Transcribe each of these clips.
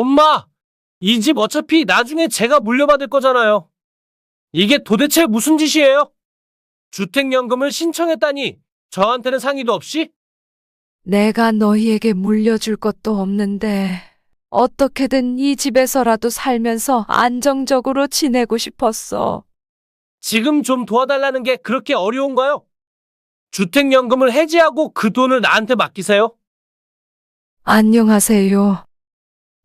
엄마, 이 집 어차피 나중에 제가 물려받을 거잖아요. 이게 도대체 무슨 짓이에요? 주택연금을 신청했다니 저한테는 상의도 없이? 내가 너희에게 물려줄 것도 없는데 어떻게든 이 집에서라도 살면서 안정적으로 지내고 싶었어. 지금 좀 도와달라는 게 그렇게 어려운가요? 주택연금을 해지하고 그 돈을 나한테 맡기세요. 안녕하세요.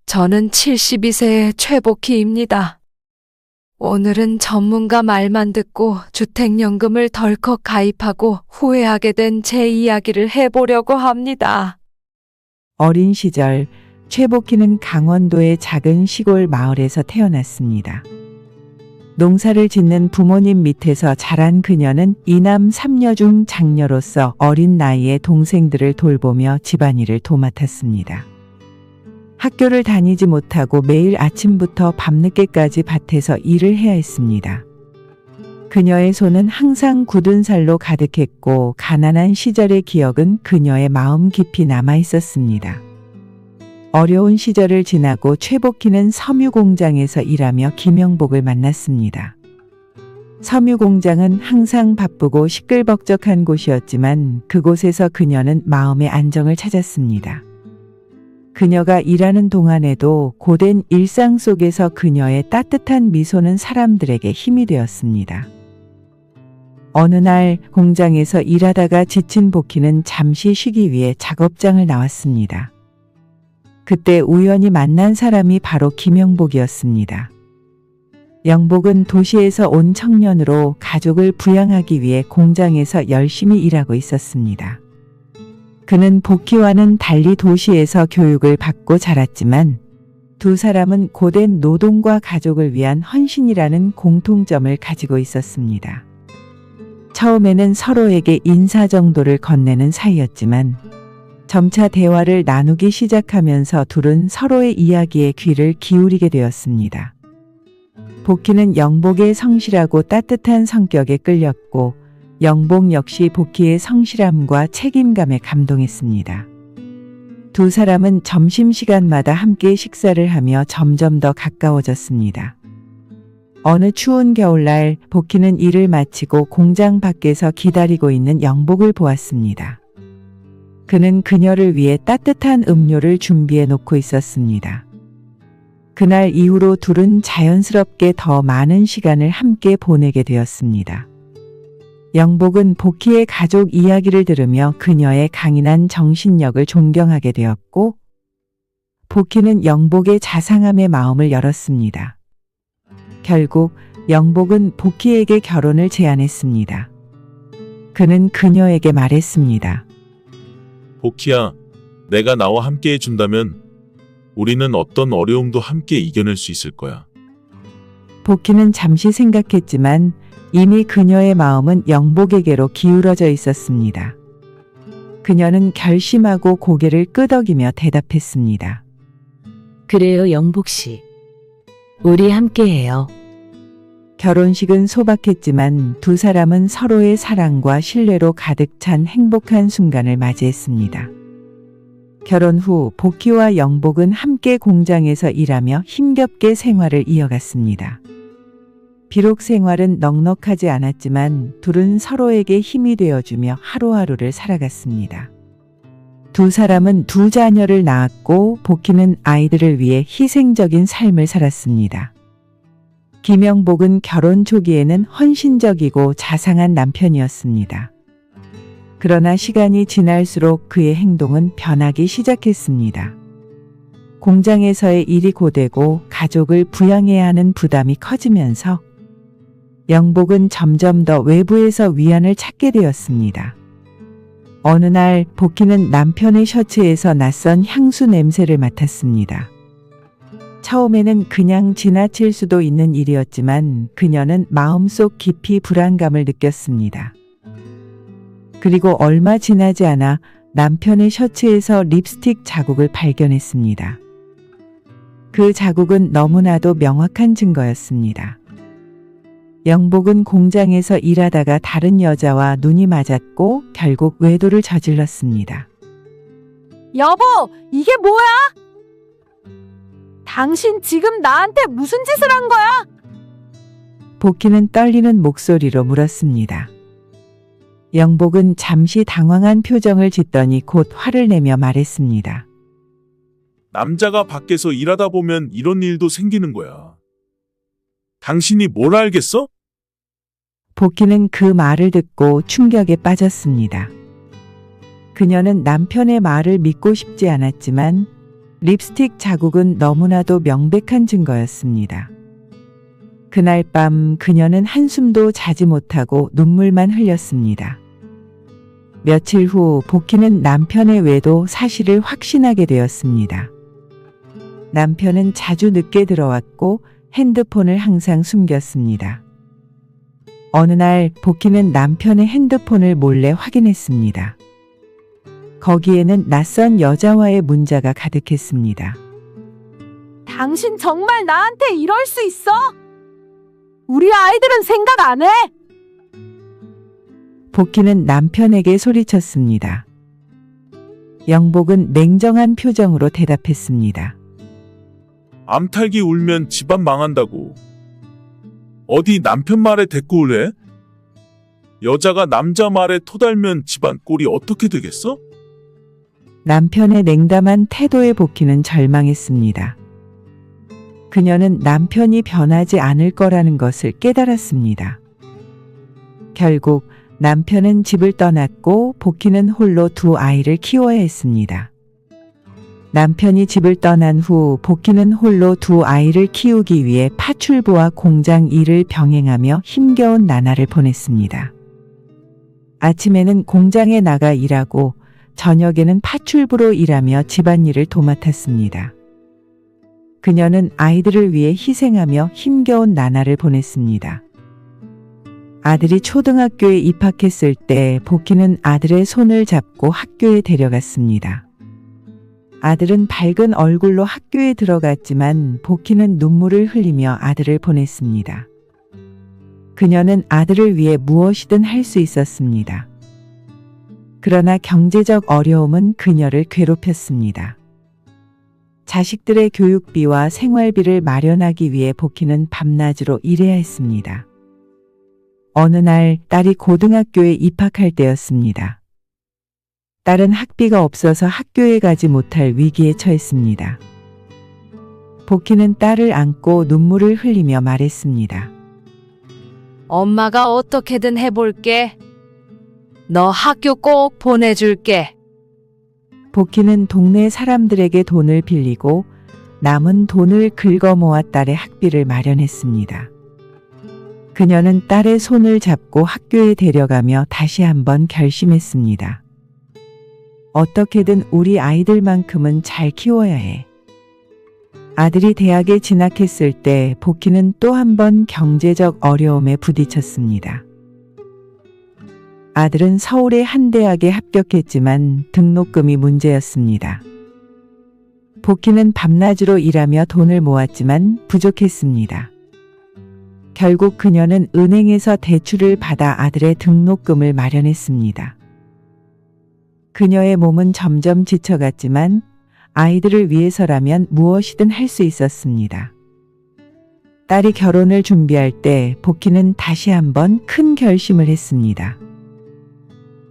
저는 72세의 최복희입니다. 오늘은 전문가 말만 듣고 주택연금을 덜컥 가입하고 후회하게 된 제 이야기를 해보려고 합니다. 어린 시절 최복희는 강원도의 작은 시골 마을에서 태어났습니다. 농사를 짓는 부모님 밑에서 자란 그녀는 이남 삼녀 중 장녀로서 어린 나이에 동생들을 돌보며 집안일을 도맡았습니다. 학교를 다니지 못하고 매일 아침부터 밤늦게까지 밭에서 일을 해야 했습니다. 그녀의 손은 항상 굳은 살로 가득했고 가난한 시절의 기억은 그녀의 마음 깊이 남아 있었습니다. 어려운 시절을 지나고 최복희는 섬유 공장에서 일하며 김영복을 만났습니다. 섬유 공장은 항상 바쁘고 시끌벅적한 곳이었지만 그곳에서 그녀는 마음의 안정을 찾았습니다. 그녀가 일하는 동안에도 고된 일상 속에서 그녀의 따뜻한 미소는 사람들에게 힘이 되었습니다. 어느 날 공장에서 일하다가 지친 복희는 잠시 쉬기 위해 작업장을 나왔습니다. 그때 우연히 만난 사람이 바로 김영복이었습니다. 영복은 도시에서 온 청년으로 가족을 부양하기 위해 공장에서 열심히 일하고 있었습니다. 그는 복희와는 달리 도시에서 교육을 받고 자랐지만 두 사람은 고된 노동과 가족을 위한 헌신이라는 공통점을 가지고 있었습니다. 처음에는 서로에게 인사 정도를 건네는 사이였지만 점차 대화를 나누기 시작하면서 둘은 서로의 이야기에 귀를 기울이게 되었습니다. 복희는 영복의 성실하고 따뜻한 성격에 끌렸고 영복 역시 복희의 성실함과 책임감에 감동했습니다. 두 사람은 점심시간마다 함께 식사를 하며 점점 더 가까워졌습니다. 어느 추운 겨울날 복희는 일을 마치고 공장 밖에서 기다리고 있는 영복을 보았습니다. 그는 그녀를 위해 따뜻한 음료를 준비해 놓고 있었습니다. 그날 이후로 둘은 자연스럽게 더 많은 시간을 함께 보내게 되었습니다. 영복은 복희의 가족 이야기를 들으며 그녀의 강인한 정신력을 존경하게 되었고 복희는 영복의 자상함에 마음을 열었습니다. 결국 영복은 복희에게 결혼을 제안했습니다. 그는 그녀에게 말했습니다. 복희야, 내가 나와 함께 해준다면 우리는 어떤 어려움도 함께 이겨낼 수 있을 거야. 복희는 잠시 생각했지만 이미 그녀의 마음은 영복에게로 기울어져 있었습니다. 그녀는 결심하고 고개를 끄덕이며 대답했습니다. 그래요, 영복 씨. 우리 함께해요. 결혼식은 소박했지만 두 사람은 서로의 사랑과 신뢰로 가득 찬 행복한 순간을 맞이했습니다. 결혼 후 복희와 영복은 함께 공장에서 일하며 힘겹게 생활을 이어갔습니다. 비록 생활은 넉넉하지 않았지만 둘은 서로에게 힘이 되어주며 하루하루를 살아갔습니다. 두 사람은 두 자녀를 낳았고 복희는 아이들을 위해 희생적인 삶을 살았습니다. 김영복은 결혼 초기에는 헌신적이고 자상한 남편이었습니다. 그러나 시간이 지날수록 그의 행동은 변하기 시작했습니다. 공장에서의 일이 고되고 가족을 부양해야 하는 부담이 커지면서 영복은 점점 더 외부에서 위안을 찾게 되었습니다. 어느 날 복희는 남편의 셔츠에서 낯선 향수 냄새를 맡았습니다. 처음에는 그냥 지나칠 수도 있는 일이었지만 그녀는 마음속 깊이 불안감을 느꼈습니다. 그리고 얼마 지나지 않아 남편의 셔츠에서 립스틱 자국을 발견했습니다. 그 자국은 너무나도 명확한 증거였습니다. 영복은 공장에서 일하다가 다른 여자와 눈이 맞았고 결국 외도를 저질렀습니다. 여보, 이게 뭐야? 당신 지금 나한테 무슨 짓을 한 거야? 복희는 떨리는 목소리로 물었습니다. 영복은 잠시 당황한 표정을 짓더니 곧 화를 내며 말했습니다. 남자가 밖에서 일하다 보면 이런 일도 생기는 거야. 당신이 뭘 알겠어? 복희는 그 말을 듣고 충격에 빠졌습니다. 그녀는 남편의 말을 믿고 싶지 않았지만 립스틱 자국은 너무나도 명백한 증거였습니다. 그날 밤 그녀는 한숨도 자지 못하고 눈물만 흘렸습니다. 며칠 후 복희는 남편의 외도 사실을 확신하게 되었습니다. 남편은 자주 늦게 들어왔고 핸드폰을 항상 숨겼습니다. 어느 날 복희는 남편의 핸드폰을 몰래 확인했습니다. 거기에는 낯선 여자와의 문자가 가득했습니다. 당신 정말 나한테 이럴 수 있어? 우리 아이들은 생각 안 해? 복희는 남편에게 소리쳤습니다. 영복은 냉정한 표정으로 대답했습니다. 암탉이 울면 집안 망한다고. 어디 남편 말에 대꾸를 해? 여자가 남자 말에 토달면 집안 꼴이 어떻게 되겠어? 남편의 냉담한 태도에 복희는 절망했습니다. 그녀는 남편이 변하지 않을 거라는 것을 깨달았습니다. 결국 남편은 집을 떠났고 복희는 홀로 두 아이를 키워야 했습니다. 남편이 집을 떠난 후 복희는 홀로 두 아이를 키우기 위해 파출부와 공장 일을 병행하며 힘겨운 나날을 보냈습니다. 아침에는 공장에 나가 일하고 저녁에는 파출부로 일하며 집안일을 도맡았습니다. 그녀는 아이들을 위해 희생하며 힘겨운 나날을 보냈습니다. 아들이 초등학교에 입학했을 때 복희는 아들의 손을 잡고 학교에 데려갔습니다. 아들은 밝은 얼굴로 학교에 들어갔지만 복희는 눈물을 흘리며 아들을 보냈습니다. 그녀는 아들을 위해 무엇이든 할 수 있었습니다. 그러나 경제적 어려움은 그녀를 괴롭혔습니다. 자식들의 교육비와 생활비를 마련하기 위해 복희는 밤낮으로 일해야 했습니다. 어느 날 딸이 고등학교에 입학할 때였습니다. 딸은 학비가 없어서 학교에 가지 못할 위기에 처했습니다. 복희는 딸을 안고 눈물을 흘리며 말했습니다. 엄마가 어떻게든 해볼게. 너 학교 꼭 보내줄게. 복희는 동네 사람들에게 돈을 빌리고 남은 돈을 긁어 모아 딸의 학비를 마련했습니다. 그녀는 딸의 손을 잡고 학교에 데려가며 다시 한번 결심했습니다. 어떻게든 우리 아이들만큼은 잘 키워야 해. 아들이 대학에 진학했을 때 복희는 또 한 번 경제적 어려움에 부딪혔습니다. 아들은 서울의 한 대학에 합격했지만 등록금이 문제였습니다. 복희는 밤낮으로 일하며 돈을 모았지만 부족했습니다. 결국 그녀는 은행에서 대출을 받아 아들의 등록금을 마련했습니다. 그녀의 몸은 점점 지쳐갔지만 아이들을 위해서라면 무엇이든 할 수 있었습니다. 딸이 결혼을 준비할 때 복희는 다시 한번 큰 결심을 했습니다.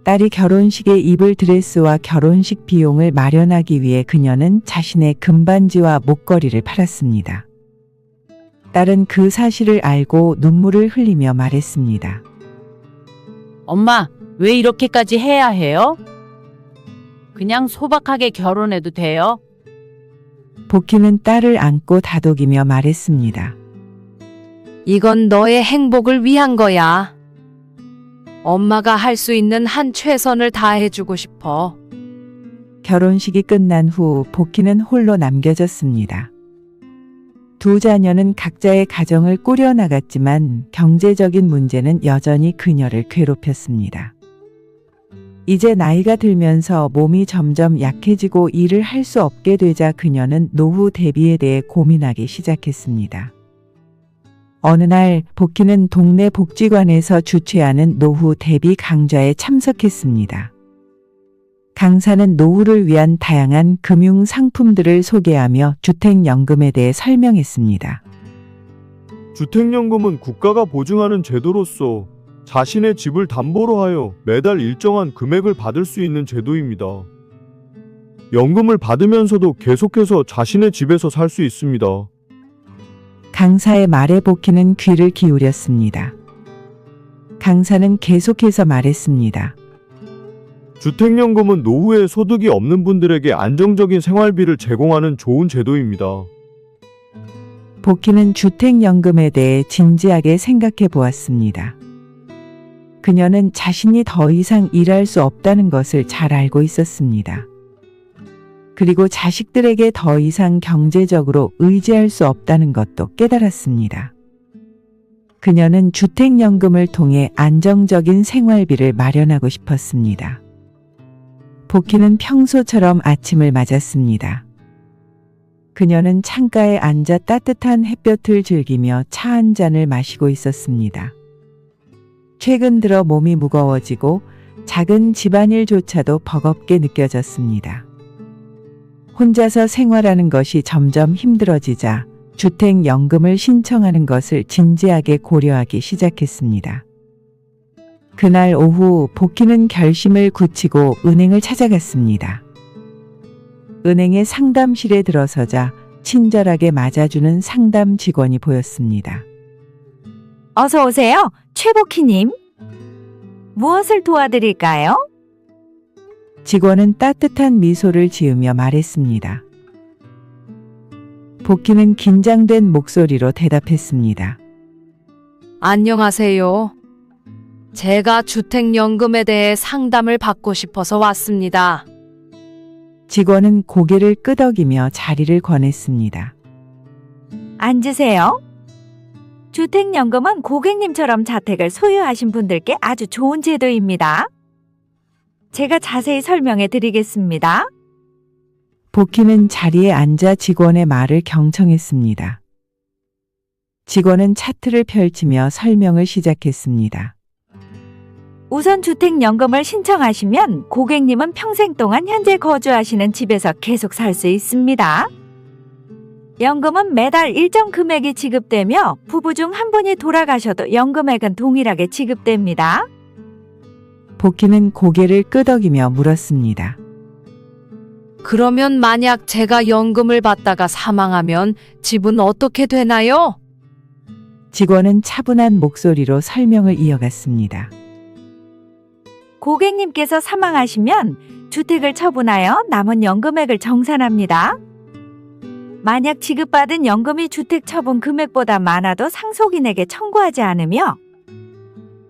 딸이 결혼식에 입을 드레스와 결혼식 비용을 마련하기 위해 그녀는 자신의 금반지와 목걸이를 팔았습니다. 딸은 그 사실을 알고 눈물을 흘리며 말했습니다. 엄마, 왜 이렇게까지 해야 해요? 그냥 소박하게 결혼해도 돼요? 복희는 딸을 안고 다독이며 말했습니다. 이건 너의 행복을 위한 거야. 엄마가 할 수 있는 한 최선을 다해주고 싶어. 결혼식이 끝난 후 복희는 홀로 남겨졌습니다. 두 자녀는 각자의 가정을 꾸려나갔지만 경제적인 문제는 여전히 그녀를 괴롭혔습니다. 이제 나이가 들면서 몸이 점점 약해지고 일을 할 수 없게 되자 그녀는 노후 대비에 대해 고민하기 시작했습니다. 어느 날 복희는 동네 복지관에서 주최하는 노후 대비 강좌에 참석했습니다. 강사는 노후를 위한 다양한 금융 상품들을 소개하며 주택연금에 대해 설명했습니다. 주택연금은 국가가 보증하는 제도로서 자신의 집을 담보로 하여 매달 일정한 금액을 받을 수 있는 제도입니다. 연금을 받으면서도 계속해서 자신의 집에서 살 수 있습니다. 강사의 말에 복희는 귀를 기울였습니다. 강사는 계속해서 말했습니다. 주택연금은 노후에 소득이 없는 분들에게 안정적인 생활비를 제공하는 좋은 제도입니다. 복희는 주택연금에 대해 진지하게 생각해 보았습니다. 그녀는 자신이 더 이상 일할 수 없다는 것을 잘 알고 있었습니다. 그리고 자식들에게 더 이상 경제적으로 의지할 수 없다는 것도 깨달았습니다. 그녀는 주택연금을 통해 안정적인 생활비를 마련하고 싶었습니다. 복희는 평소처럼 아침을 맞았습니다. 그녀는 창가에 앉아 따뜻한 햇볕을 즐기며 차 한 잔을 마시고 있었습니다. 최근 들어 몸이 무거워지고 작은 집안일조차도 버겁게 느껴졌습니다. 혼자서 생활하는 것이 점점 힘들어지자 주택연금을 신청하는 것을 진지하게 고려하기 시작했습니다. 그날 오후 복희는 결심을 굳히고 은행을 찾아갔습니다. 은행의 상담실에 들어서자 친절하게 맞아주는 상담 직원이 보였습니다. 어서 오세요, 최복희님. 무엇을 도와드릴까요? 직원은 따뜻한 미소를 지으며 말했습니다. 복희는 긴장된 목소리로 대답했습니다. 안녕하세요. 제가 주택연금에 대해 상담을 받고 싶어서 왔습니다. 직원은 고개를 끄덕이며 자리를 권했습니다. 앉으세요. 주택연금은 고객님처럼 자택을 소유하신 분들께 아주 좋은 제도입니다. 제가 자세히 설명해 드리겠습니다. 복희는 자리에 앉아 직원의 말을 경청했습니다. 직원은 차트를 펼치며 설명을 시작했습니다. 우선 주택연금을 신청하시면 고객님은 평생 동안 현재 거주하시는 집에서 계속 살 수 있습니다. 연금은 매달 일정 금액이 지급되며 부부 중 한 분이 돌아가셔도 연금액은 동일하게 지급됩니다. 복희는 고개를 끄덕이며 물었습니다. 그러면 만약 제가 연금을 받다가 사망하면 집은 어떻게 되나요? 직원은 차분한 목소리로 설명을 이어갔습니다. 고객님께서 사망하시면 주택을 처분하여 남은 연금액을 정산합니다. 만약 지급받은 연금이 주택 처분 금액보다 많아도 상속인에게 청구하지 않으며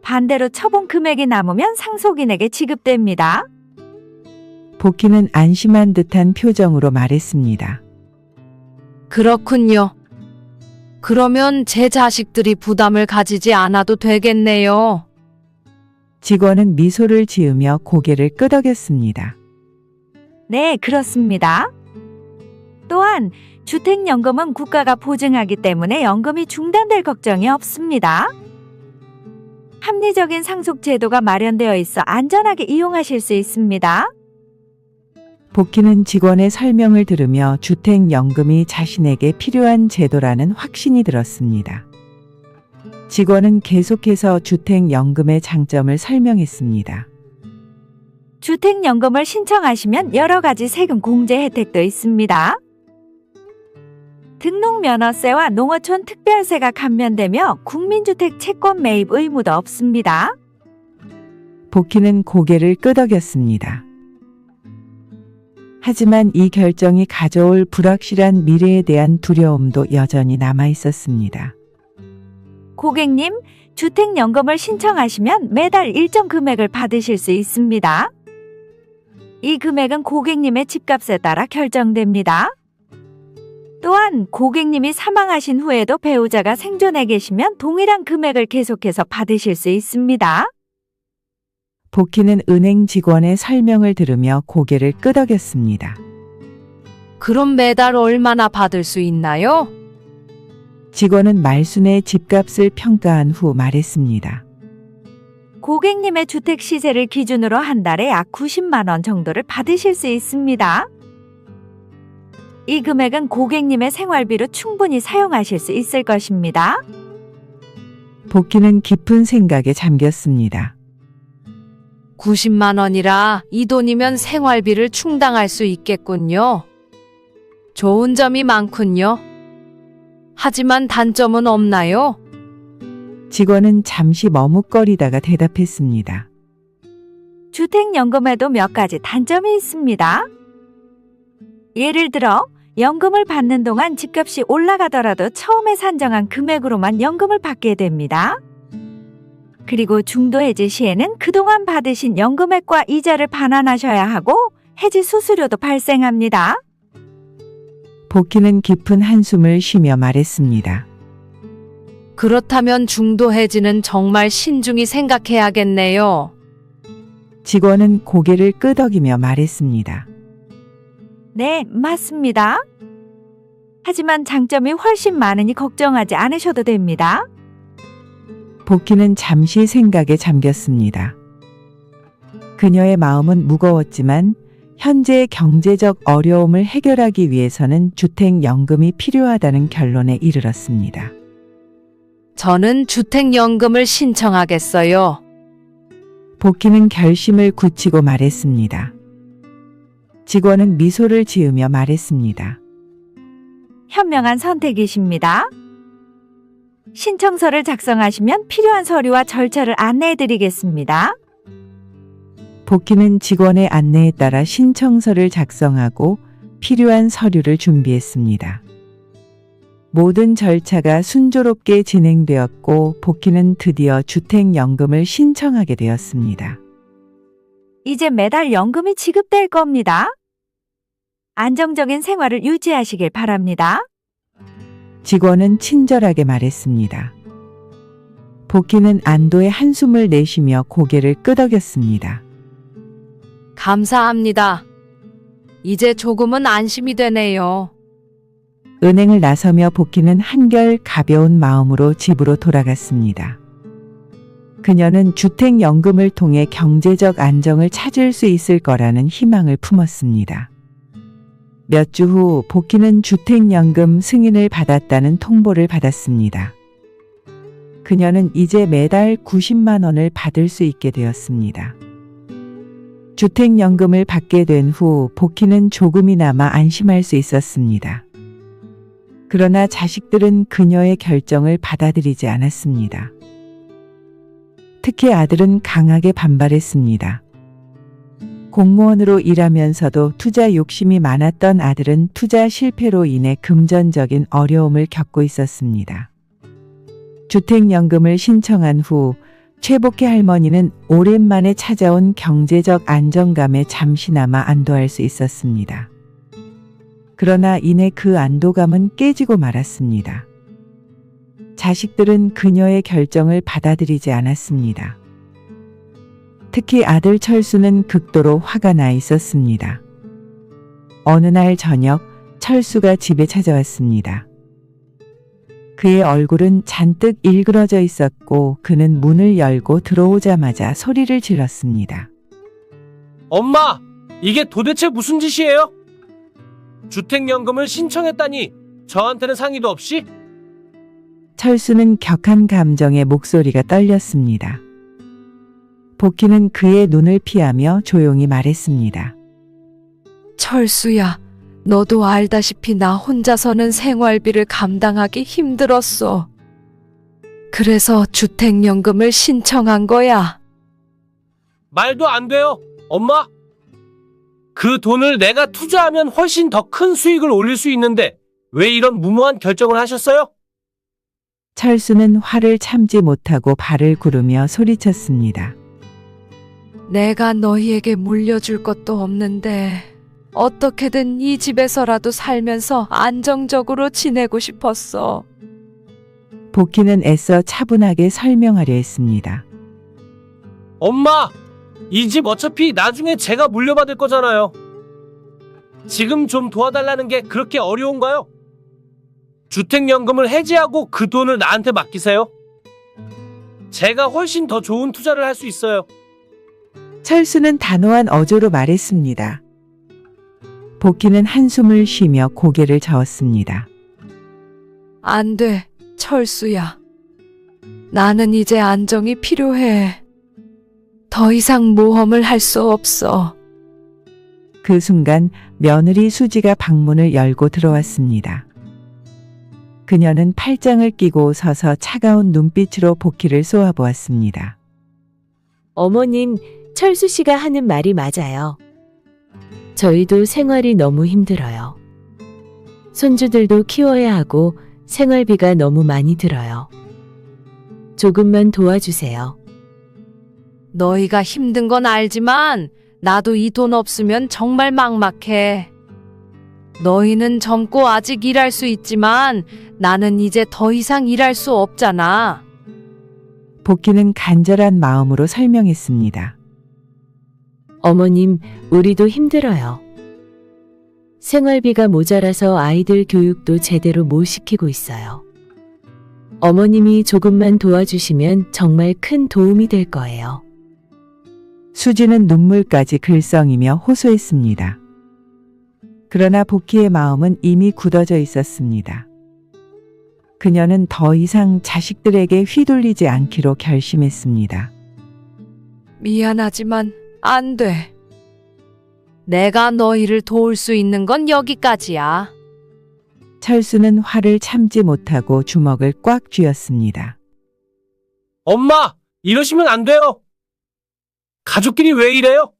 반대로 처분 금액이 남으면 상속인에게 지급됩니다. 복희는 안심한 듯한 표정으로 말했습니다. 그렇군요. 그러면 제 자식들이 부담을 가지지 않아도 되겠네요. 직원은 미소를 지으며 고개를 끄덕였습니다. 네, 그렇습니다. 또한 주택연금은 국가가 보증하기 때문에 연금이 중단될 걱정이 없습니다. 합리적인 상속 제도가 마련되어 있어 안전하게 이용하실 수 있습니다. 복희는 직원의 설명을 들으며 주택연금이 자신에게 필요한 제도라는 확신이 들었습니다. 직원은 계속해서 주택연금의 장점을 설명했습니다. 주택연금을 신청하시면 여러 가지 세금 공제 혜택도 있습니다. 등록면허세와 농어촌 특별세가 감면되며 국민주택 채권 매입 의무도 없습니다. 복희는 고개를 끄덕였습니다. 하지만 이 결정이 가져올 불확실한 미래에 대한 두려움도 여전히 남아 있었습니다. 고객님, 주택연금을 신청하시면 매달 일정 금액을 받으실 수 있습니다. 이 금액은 고객님의 집값에 따라 결정됩니다. 또한 고객님이 사망하신 후에도 배우자가 생존해 계시면 동일한 금액을 계속해서 받으실 수 있습니다. 복희는 은행 직원의 설명을 들으며 고개를 끄덕였습니다. 그럼 매달 얼마나 받을 수 있나요? 직원은 말순의 집값을 평가한 후 말했습니다. 고객님의 주택 시세를 기준으로 한 달에 약 90만 원 정도를 받으실 수 있습니다. 이 금액은 고객님의 생활비로 충분히 사용하실 수 있을 것입니다. 복희는 깊은 생각에 잠겼습니다. 90만 원이라 이 돈이면 생활비를 충당할 수 있겠군요. 좋은 점이 많군요. 하지만 단점은 없나요? 직원은 잠시 머뭇거리다가 대답했습니다. 주택연금에도 몇 가지 단점이 있습니다. 예를 들어 연금을 받는 동안 집값이 올라가더라도 처음에 산정한 금액으로만 연금을 받게 됩니다. 그리고 중도 해지 시에는 그동안 받으신 연금액과 이자를 반환하셔야 하고 해지 수수료도 발생합니다. 복희는 깊은 한숨을 쉬며 말했습니다. 그렇다면 중도 해지는 정말 신중히 생각해야겠네요. 직원은 고개를 끄덕이며 말했습니다. 네, 맞습니다. 하지만 장점이 훨씬 많으니 걱정하지 않으셔도 됩니다. 복희는 잠시 생각에 잠겼습니다. 그녀의 마음은 무거웠지만 현재의 경제적 어려움을 해결하기 위해서는 주택연금이 필요하다는 결론에 이르렀습니다. 저는 주택연금을 신청하겠어요. 복희는 결심을 굳히고 말했습니다. 직원은 미소를 지으며 말했습니다. 현명한 선택이십니다. 신청서를 작성하시면 필요한 서류와 절차를 안내해 드리겠습니다. 복희는 직원의 안내에 따라 신청서를 작성하고 필요한 서류를 준비했습니다. 모든 절차가 순조롭게 진행되었고 복희는 드디어 주택연금을 신청하게 되었습니다. 이제 매달 연금이 지급될 겁니다. 안정적인 생활을 유지하시길 바랍니다. 직원은 친절하게 말했습니다. 복희는 안도의 한숨을 내쉬며 고개를 끄덕였습니다. 감사합니다. 이제 조금은 안심이 되네요. 은행을 나서며 복희는 한결 가벼운 마음으로 집으로 돌아갔습니다. 그녀는 주택연금을 통해 경제적 안정을 찾을 수 있을 거라는 희망을 품었습니다. 몇 주 후 복희는 주택연금 승인을 받았다는 통보를 받았습니다. 그녀는 이제 매달 90만 원을 받을 수 있게 되었습니다. 주택연금을 받게 된 후 복희는 조금이나마 안심할 수 있었습니다. 그러나 자식들은 그녀의 결정을 받아들이지 않았습니다. 특히 아들은 강하게 반발했습니다. 공무원으로 일하면서도 투자 욕심이 많았던 아들은 투자 실패로 인해 금전적인 어려움을 겪고 있었습니다. 주택연금을 신청한 후 최복희 할머니는 오랜만에 찾아온 경제적 안정감에 잠시나마 안도할 수 있었습니다. 그러나 이내 그 안도감은 깨지고 말았습니다. 자식들은 그녀의 결정을 받아들이지 않았습니다. 특히 아들 철수는 극도로 화가 나 있었습니다. 어느 날 저녁 철수가 집에 찾아왔습니다. 그의 얼굴은 잔뜩 일그러져 있었고 그는 문을 열고 들어오자마자 소리를 질렀습니다. 엄마, 이게 도대체 무슨 짓이에요? 주택연금을 신청했다니 저한테는 상의도 없이? 철수는 격한 감정에 목소리가 떨렸습니다. 복희는 그의 눈을 피하며 조용히 말했습니다. 철수야, 너도 알다시피 나 혼자서는 생활비를 감당하기 힘들었어. 그래서 주택연금을 신청한 거야. 말도 안 돼요, 엄마. 그 돈을 내가 투자하면 훨씬 더 큰 수익을 올릴 수 있는데 왜 이런 무모한 결정을 하셨어요? 철수는 화를 참지 못하고 발을 구르며 소리쳤습니다. 내가 너희에게 물려줄 것도 없는데 어떻게든 이 집에서라도 살면서 안정적으로 지내고 싶었어. 복희는 애써 차분하게 설명하려 했습니다. 엄마, 이 집 어차피 나중에 제가 물려받을 거잖아요. 지금 좀 도와달라는 게 그렇게 어려운가요? 주택연금을 해지하고 그 돈을 나한테 맡기세요. 제가 훨씬 더 좋은 투자를 할 수 있어요. 철수는 단호한 어조로 말했습니다. 복희는 한숨을 쉬며 고개를 저었습니다. 안 돼, 철수야. 나는 이제 안정이 필요해. 더 이상 모험을 할 수 없어. 그 순간 며느리 수지가 방문을 열고 들어왔습니다. 그녀는 팔짱을 끼고 서서 차가운 눈빛으로 복희를 쏘아보았습니다. 어머님, 철수 씨가 하는 말이 맞아요. 저희도 생활이 너무 힘들어요. 손주들도 키워야 하고 생활비가 너무 많이 들어요. 조금만 도와주세요. 너희가 힘든 건 알지만 나도 이 돈 없으면 정말 막막해. 너희는 젊고 아직 일할 수 있지만 나는 이제 더 이상 일할 수 없잖아. 복희는 간절한 마음으로 설명했습니다. 어머님, 우리도 힘들어요. 생활비가 모자라서 아이들 교육도 제대로 못 시키고 있어요. 어머님이 조금만 도와주시면 정말 큰 도움이 될 거예요. 수지는 눈물까지 글썽이며 호소했습니다. 그러나 복희의 마음은 이미 굳어져 있었습니다. 그녀는 더 이상 자식들에게 휘둘리지 않기로 결심했습니다. 미안하지만 안 돼. 내가 너희를 도울 수 있는 건 여기까지야. 철수는 화를 참지 못하고 주먹을 꽉 쥐었습니다. 엄마, 이러시면 안 돼요. 가족끼리 왜 이래요?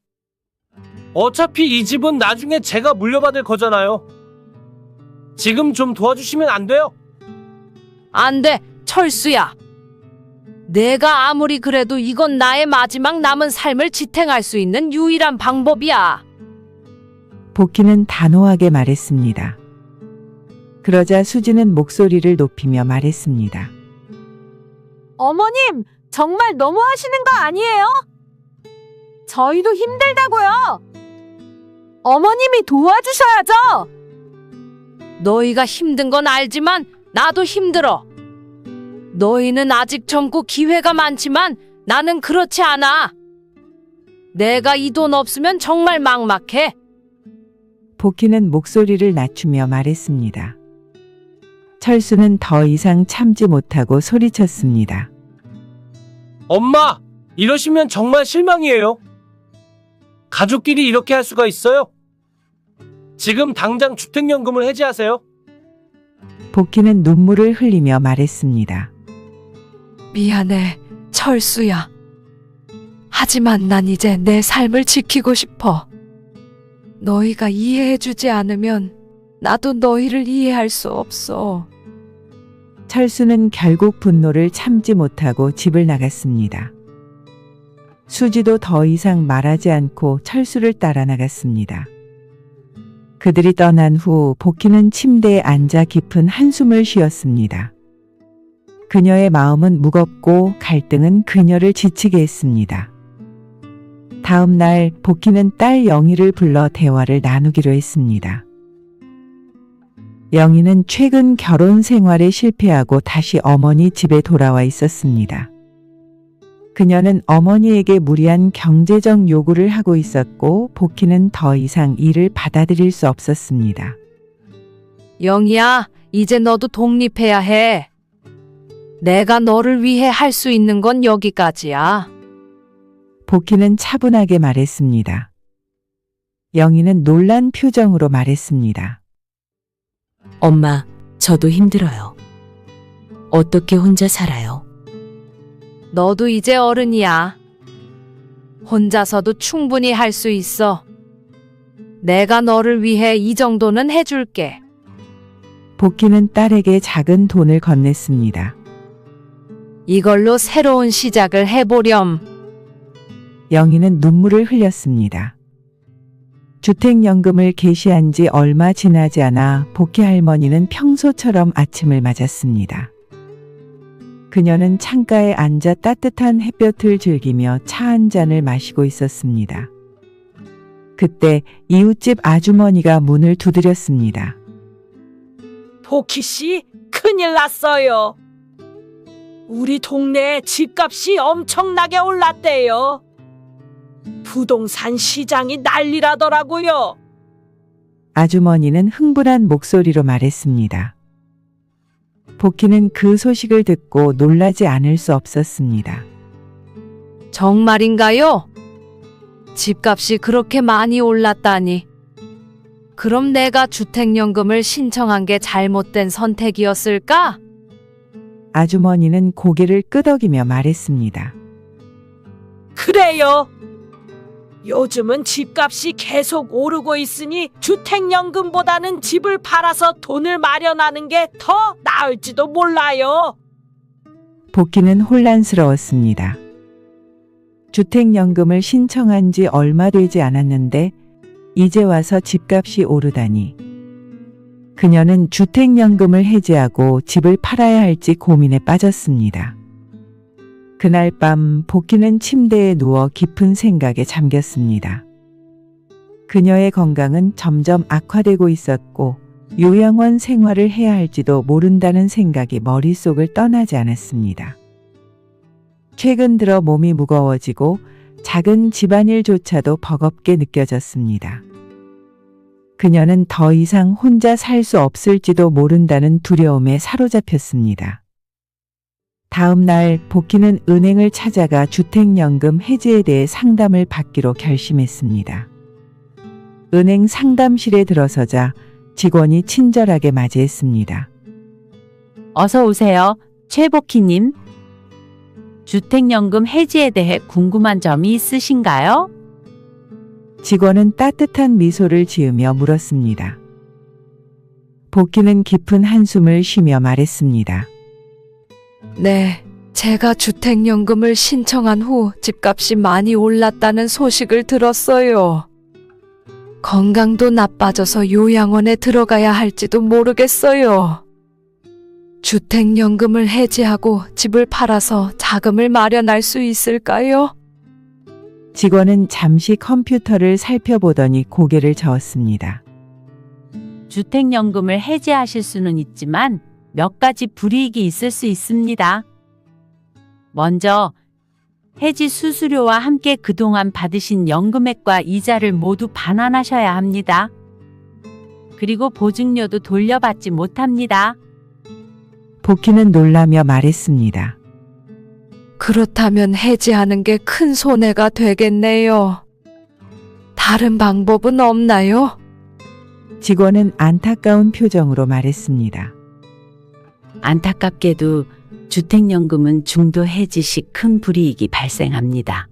어차피 이 집은 나중에 제가 물려받을 거잖아요. 지금 좀 도와주시면 안 돼요? 안 돼, 철수야. 내가 아무리 그래도 이건 나의 마지막 남은 삶을 지탱할 수 있는 유일한 방법이야. 복희는 단호하게 말했습니다. 그러자 수지는 목소리를 높이며 말했습니다. 어머님, 정말 너무하시는 거 아니에요? 저희도 힘들다고요. 어머님이 도와주셔야죠. 너희가 힘든 건 알지만 나도 힘들어. 너희는 아직 젊고 기회가 많지만 나는 그렇지 않아. 내가 이 돈 없으면 정말 막막해. 복희는 목소리를 낮추며 말했습니다. 철수는 더 이상 참지 못하고 소리쳤습니다. 엄마, 이러시면 정말 실망이에요. 가족끼리 이렇게 할 수가 있어요? 지금 당장 주택연금을 해지하세요. 복희는 눈물을 흘리며 말했습니다. 미안해, 철수야. 하지만 난 이제 내 삶을 지키고 싶어. 너희가 이해해주지 않으면 나도 너희를 이해할 수 없어. 철수는 결국 분노를 참지 못하고 집을 나갔습니다. 수지도 더 이상 말하지 않고 철수를 따라 나갔습니다. 그들이 떠난 후 복희는 침대에 앉아 깊은 한숨을 쉬었습니다. 그녀의 마음은 무겁고 갈등은 그녀를 지치게 했습니다. 다음 날 복희는 딸 영희를 불러 대화를 나누기로 했습니다. 영희는 최근 결혼 생활에 실패하고 다시 어머니 집에 돌아와 있었습니다. 그녀는 어머니에게 무리한 경제적 요구를 하고 있었고 복희는 더 이상 이를 받아들일 수 없었습니다. 영희야, 이제 너도 독립해야 해. 내가 너를 위해 할 수 있는 건 여기까지야. 복희는 차분하게 말했습니다. 영희는 놀란 표정으로 말했습니다. 엄마, 저도 힘들어요. 어떻게 혼자 살아요? 너도 이제 어른이야. 혼자서도 충분히 할 수 있어. 내가 너를 위해 이 정도는 해줄게. 복희는 딸에게 작은 돈을 건넸습니다. 이걸로 새로운 시작을 해보렴. 영희는 눈물을 흘렸습니다. 주택연금을 개시한 지 얼마 지나지 않아 복희 할머니는 평소처럼 아침을 맞았습니다. 그녀는 창가에 앉아 따뜻한 햇볕을 즐기며 차 한 잔을 마시고 있었습니다. 그때 이웃집 아주머니가 문을 두드렸습니다. 복희 씨, 큰일 났어요. 우리 동네에 집값이 엄청나게 올랐대요. 부동산 시장이 난리라더라고요. 아주머니는 흥분한 목소리로 말했습니다. 복희는 그 소식을 듣고 놀라지 않을 수 없었습니다. 정말인가요? 집값이 그렇게 많이 올랐다니. 그럼 내가 주택연금을 신청한 게 잘못된 선택이었을까? 아주머니는 고개를 끄덕이며 말했습니다. 그래요. 요즘은 집값이 계속 오르고 있으니 주택연금보다는 집을 팔아서 돈을 마련하는 게 더 나을지도 몰라요. 복희는 혼란스러웠습니다. 주택연금을 신청한 지 얼마 되지 않았는데 이제 와서 집값이 오르다니. 그녀는 주택연금을 해지하고 집을 팔아야 할지 고민에 빠졌습니다. 그날 밤 복희는 침대에 누워 깊은 생각에 잠겼습니다. 그녀의 건강은 점점 악화되고 있었고 요양원 생활을 해야 할지도 모른다는 생각이 머릿속을 떠나지 않았습니다. 최근 들어 몸이 무거워지고 작은 집안일조차도 버겁게 느껴졌습니다. 그녀는 더 이상 혼자 살 수 없을지도 모른다는 두려움에 사로잡혔습니다. 다음 날 복희는 은행을 찾아가 주택연금 해지에 대해 상담을 받기로 결심했습니다. 은행 상담실에 들어서자 직원이 친절하게 맞이했습니다. 어서 오세요, 최복희님. 주택연금 해지에 대해 궁금한 점이 있으신가요? 직원은 따뜻한 미소를 지으며 물었습니다. 복희는 깊은 한숨을 쉬며 말했습니다. 네, 제가 주택연금을 신청한 후 집값이 많이 올랐다는 소식을 들었어요. 건강도 나빠져서 요양원에 들어가야 할지도 모르겠어요. 주택연금을 해지하고 집을 팔아서 자금을 마련할 수 있을까요? 직원은 잠시 컴퓨터를 살펴보더니 고개를 저었습니다. 주택연금을 해지하실 수는 있지만 몇 가지 불이익이 있을 수 있습니다. 먼저 해지 수수료와 함께 그동안 받으신 연금액과 이자를 모두 반환하셔야 합니다. 그리고 보증료도 돌려받지 못합니다. 복희는 놀라며 말했습니다. 그렇다면 해지하는 게 큰 손해가 되겠네요. 다른 방법은 없나요? 직원은 안타까운 표정으로 말했습니다. 안타깝게도 주택연금은 중도 해지 시 큰 불이익이 발생합니다.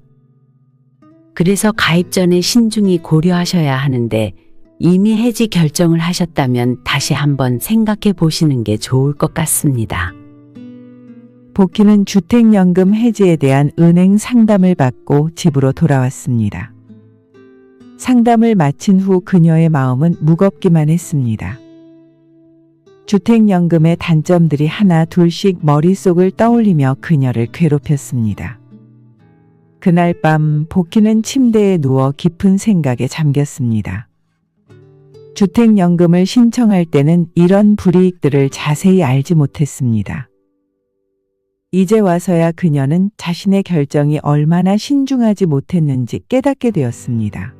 그래서 가입 전에 신중히 고려하셔야 하는데 이미 해지 결정을 하셨다면 다시 한번 생각해 보시는 게 좋을 것 같습니다. 복희는 주택연금 해지에 대한 은행 상담을 받고 집으로 돌아왔습니다. 상담을 마친 후 그녀의 마음은 무겁기만 했습니다. 주택연금의 단점들이 하나 둘씩 머릿속을 떠올리며 그녀를 괴롭혔습니다. 그날 밤 복희는 침대에 누워 깊은 생각에 잠겼습니다. 주택연금을 신청할 때는 이런 불이익들을 자세히 알지 못했습니다. 이제 와서야 그녀는 자신의 결정이 얼마나 신중하지 못했는지 깨닫게 되었습니다.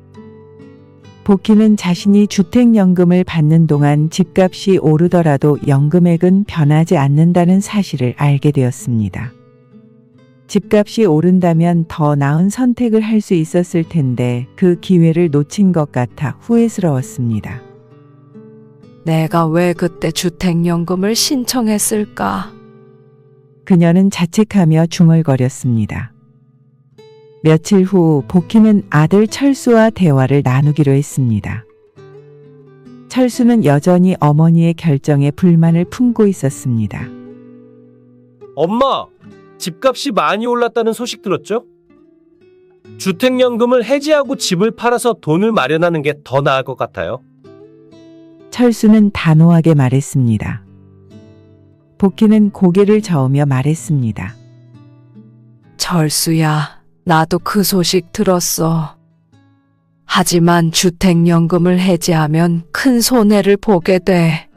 복희는 자신이 주택연금을 받는 동안 집값이 오르더라도 연금액은 변하지 않는다는 사실을 알게 되었습니다. 집값이 오른다면 더 나은 선택을 할 수 있었을 텐데 그 기회를 놓친 것 같아 후회스러웠습니다. 내가 왜 그때 주택연금을 신청했을까? 그녀는 자책하며 중얼거렸습니다. 며칠 후 복희는 아들 철수와 대화를 나누기로 했습니다. 철수는 여전히 어머니의 결정에 불만을 품고 있었습니다. 엄마, 집값이 많이 올랐다는 소식 들었죠? 주택연금을 해지하고 집을 팔아서 돈을 마련하는 게 더 나을 것 같아요. 철수는 단호하게 말했습니다. 복희는 고개를 저으며 말했습니다. 철수야, 나도 그 소식 들었어. 하지만 주택연금을 해지하면 큰 손해를 보게 돼.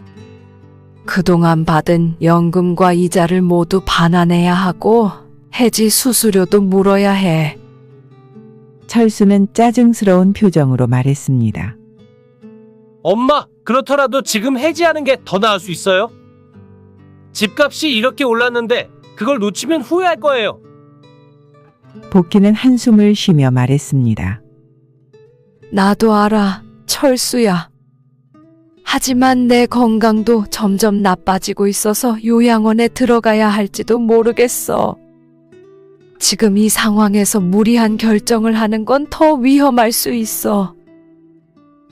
그동안 받은 연금과 이자를 모두 반환해야 하고 해지 수수료도 물어야 해. 철수는 짜증스러운 표정으로 말했습니다. 엄마, 그렇더라도 지금 해지하는 게 더 나을 수 있어요? 집값이 이렇게 올랐는데 그걸 놓치면 후회할 거예요. 복희는 한숨을 쉬며 말했습니다. 나도 알아, 철수야. 하지만 내 건강도 점점 나빠지고 있어서 요양원에 들어가야 할지도 모르겠어. 지금 이 상황에서 무리한 결정을 하는 건 더 위험할 수 있어.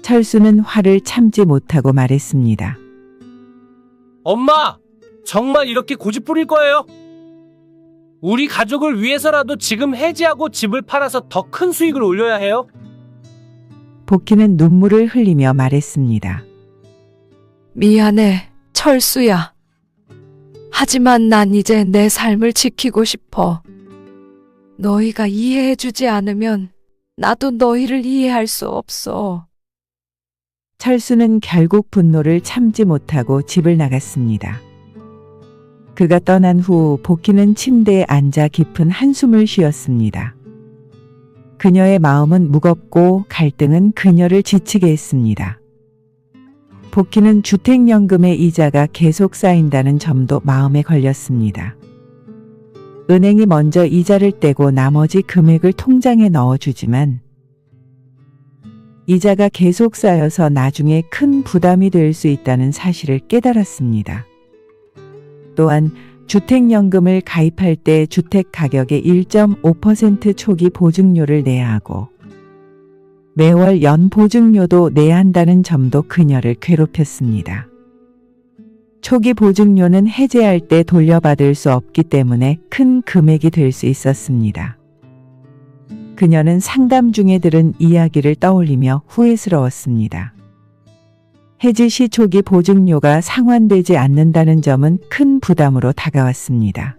철수는 화를 참지 못하고 말했습니다. 엄마, 정말 이렇게 고집 부릴 거예요? 우리 가족을 위해서라도 지금 해지하고 집을 팔아서 더 큰 수익을 올려야 해요? 복희는 눈물을 흘리며 말했습니다. 미안해, 철수야. 하지만 난 이제 내 삶을 지키고 싶어. 너희가 이해해주지 않으면 나도 너희를 이해할 수 없어. 철수는 결국 분노를 참지 못하고 집을 나갔습니다. 그가 떠난 후 복희는 침대에 앉아 깊은 한숨을 쉬었습니다. 그녀의 마음은 무겁고 갈등은 그녀를 지치게 했습니다. 복희는 주택연금의 이자가 계속 쌓인다는 점도 마음에 걸렸습니다. 은행이 먼저 이자를 떼고 나머지 금액을 통장에 넣어주지만 이자가 계속 쌓여서 나중에 큰 부담이 될 수 있다는 사실을 깨달았습니다. 또한 주택연금을 가입할 때 주택 가격의 1.5% 초기 보증료를 내야 하고 매월 연보증료도 내야 한다는 점도 그녀를 괴롭혔습니다. 초기 보증료는 해지할 때 돌려받을 수 없기 때문에 큰 금액이 될 수 있었습니다. 그녀는 상담 중에 들은 이야기를 떠올리며 후회스러웠습니다. 해지 시 초기 보증료가 상환되지 않는다는 점은 큰 부담으로 다가왔습니다.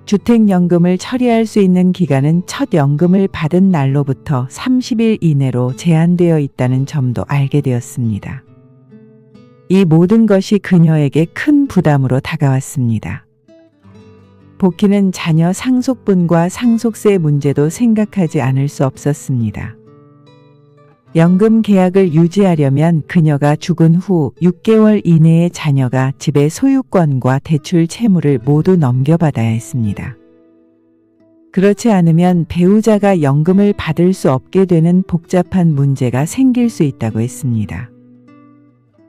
주택연금을 처리할 수 있는 기간은 첫 연금을 받은 날로부터 30일 이내로 제한되어 있다는 점도 알게 되었습니다. 이 모든 것이 그녀에게 큰 부담으로 다가왔습니다. 복희는 자녀 상속분과 상속세 문제도 생각하지 않을 수 없었습니다. 연금 계약을 유지하려면 그녀가 죽은 후 6개월 이내에 자녀가 집의 소유권과 대출 채무를 모두 넘겨받아야 했습니다. 그렇지 않으면 배우자가 연금을 받을 수 없게 되는 복잡한 문제가 생길 수 있다고 했습니다.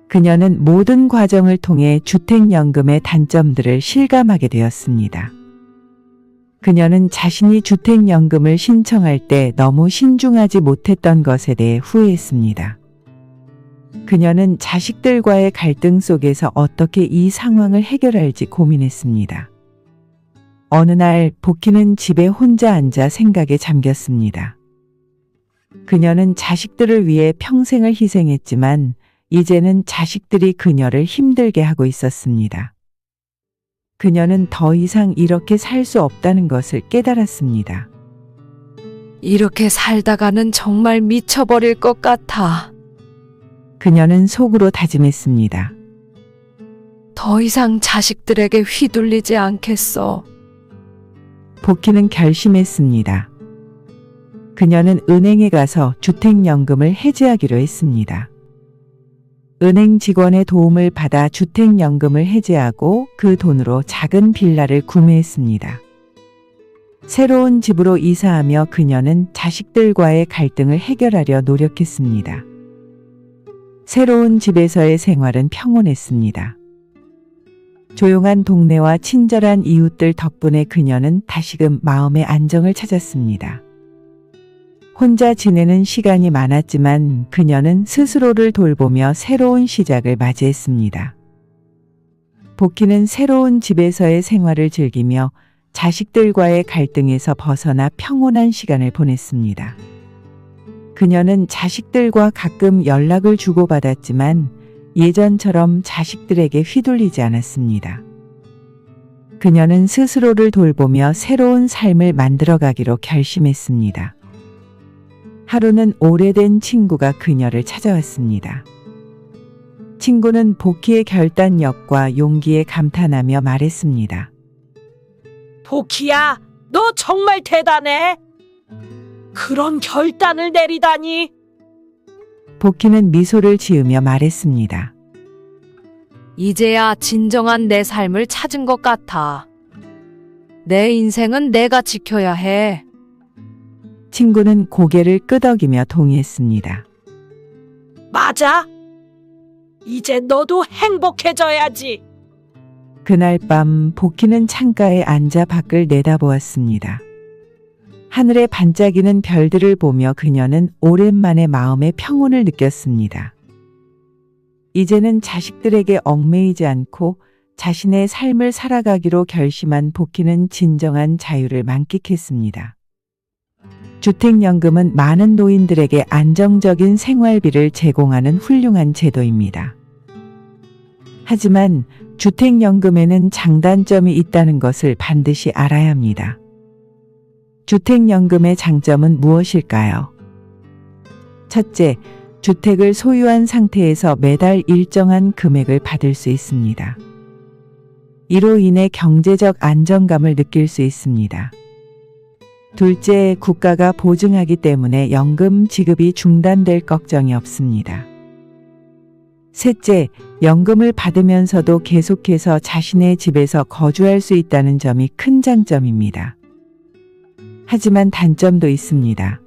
그녀는 모든 과정을 통해 주택연금의 단점들을 실감하게 되었습니다. 그녀는 자신이 주택연금을 신청할 때 너무 신중하지 못했던 것에 대해 후회했습니다. 그녀는 자식들과의 갈등 속에서 어떻게 이 상황을 해결할지 고민했습니다. 어느 날 복희는 집에 혼자 앉아 생각에 잠겼습니다. 그녀는 자식들을 위해 평생을 희생했지만 이제는 자식들이 그녀를 힘들게 하고 있었습니다. 그녀는 더 이상 이렇게 살 수 없다는 것을 깨달았습니다. 이렇게 살다가는 정말 미쳐버릴 것 같아. 그녀는 속으로 다짐했습니다. 더 이상 자식들에게 휘둘리지 않겠어. 복희는 결심했습니다. 그녀는 은행에 가서 주택연금을 해지하기로 했습니다. 은행 직원의 도움을 받아 주택연금을 해지하고 그 돈으로 작은 빌라를 구매했습니다. 새로운 집으로 이사하며 그녀는 자식들과의 갈등을 해결하려 노력했습니다. 새로운 집에서의 생활은 평온했습니다. 조용한 동네와 친절한 이웃들 덕분에 그녀는 다시금 마음의 안정을 찾았습니다. 혼자 지내는 시간이 많았지만 그녀는 스스로를 돌보며 새로운 시작을 맞이했습니다. 복희는 새로운 집에서의 생활을 즐기며 자식들과의 갈등에서 벗어나 평온한 시간을 보냈습니다. 그녀는 자식들과 가끔 연락을 주고받았지만 예전처럼 자식들에게 휘둘리지 않았습니다. 그녀는 스스로를 돌보며 새로운 삶을 만들어가기로 결심했습니다. 하루는 오래된 친구가 그녀를 찾아왔습니다. 친구는 복희의 결단력과 용기에 감탄하며 말했습니다. 복희야, 너 정말 대단해. 그런 결단을 내리다니. 복희는 미소를 지으며 말했습니다. 이제야 진정한 내 삶을 찾은 것 같아. 내 인생은 내가 지켜야 해. 친구는 고개를 끄덕이며 동의했습니다. 맞아. 이제 너도 행복해져야지. 그날 밤 복희는 창가에 앉아 밖을 내다보았습니다. 하늘에 반짝이는 별들을 보며 그녀는 오랜만에 마음의 평온을 느꼈습니다. 이제는 자식들에게 얽매이지 않고 자신의 삶을 살아가기로 결심한 복희는 진정한 자유를 만끽했습니다. 주택연금은 많은 노인들에게 안정적인 생활비를 제공하는 훌륭한 제도입니다. 하지만 주택연금에는 장단점이 있다는 것을 반드시 알아야 합니다. 주택연금의 장점은 무엇일까요? 첫째, 주택을 소유한 상태에서 매달 일정한 금액을 받을 수 있습니다. 이로 인해 경제적 안정감을 느낄 수 있습니다. 둘째, 국가가 보증하기 때문에 연금 지급이 중단될 걱정이 없습니다. 셋째, 연금을 받으면서도 계속해서 자신의 집에서 거주할 수 있다는 점이 큰 장점입니다. 하지만 단점도 있습니다.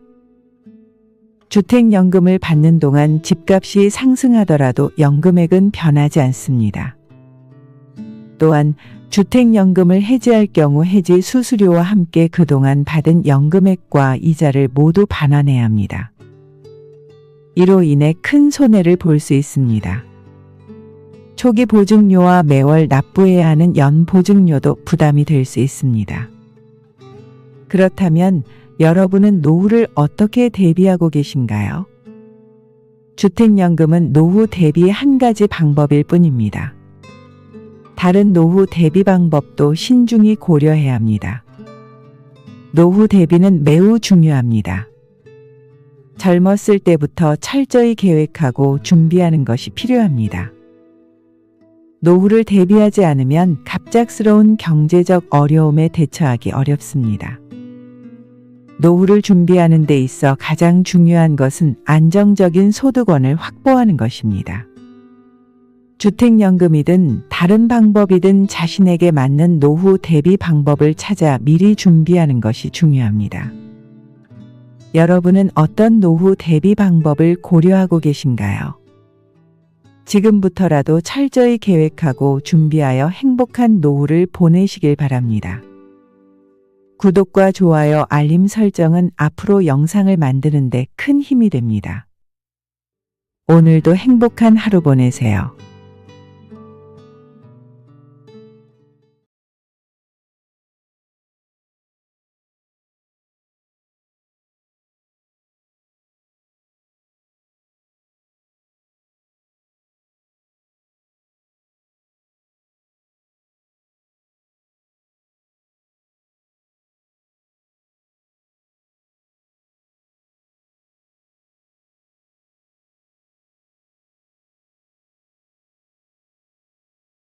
주택연금을 받는 동안 집값이 상승하더라도 연금액은 변하지 않습니다. 또한 주택연금을 해지할 경우 해지 수수료와 함께 그동안 받은 연금액과 이자를 모두 반환해야 합니다. 이로 인해 큰 손해를 볼 수 있습니다. 초기 보증료와 매월 납부해야 하는 연보증료도 부담이 될 수 있습니다. 그렇다면 여러분은 노후를 어떻게 대비하고 계신가요? 주택연금은 노후 대비의 한 가지 방법일 뿐입니다. 다른 노후 대비 방법도 신중히 고려해야 합니다. 노후 대비는 매우 중요합니다. 젊었을 때부터 철저히 계획하고 준비하는 것이 필요합니다. 노후를 대비하지 않으면 갑작스러운 경제적 어려움에 대처하기 어렵습니다. 노후를 준비하는 데 있어 가장 중요한 것은 안정적인 소득원을 확보하는 것입니다. 주택연금이든 다른 방법이든 자신에게 맞는 노후 대비 방법을 찾아 미리 준비하는 것이 중요합니다. 여러분은 어떤 노후 대비 방법을 고려하고 계신가요? 지금부터라도 철저히 계획하고 준비하여 행복한 노후를 보내시길 바랍니다. 구독과 좋아요, 알림 설정은 앞으로 영상을 만드는 데 큰 힘이 됩니다. 오늘도 행복한 하루 보내세요.